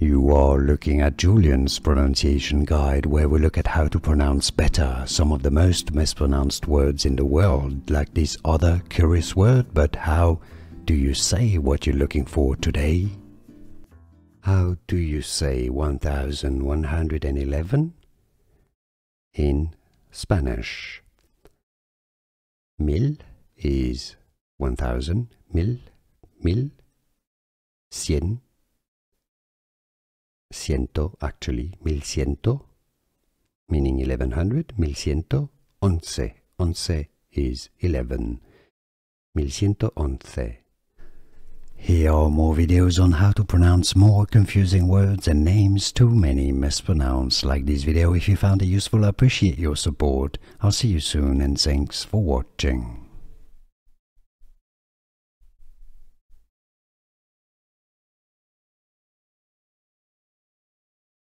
You are looking at Julian's pronunciation guide, where we look at how to pronounce better some of the most mispronounced words in the world, like this other curious word. But how do you say what you're looking for today? How do you say 1111 in Spanish? Mil is 1000, mil, cien, ciento, actually, 1100, meaning 1100, 1100, once is 11, 1111. Here are more videos on how to pronounce more confusing words and names too many mispronounced. Like this video if you found it useful. I appreciate your support. I'll see you soon and thanks for watching.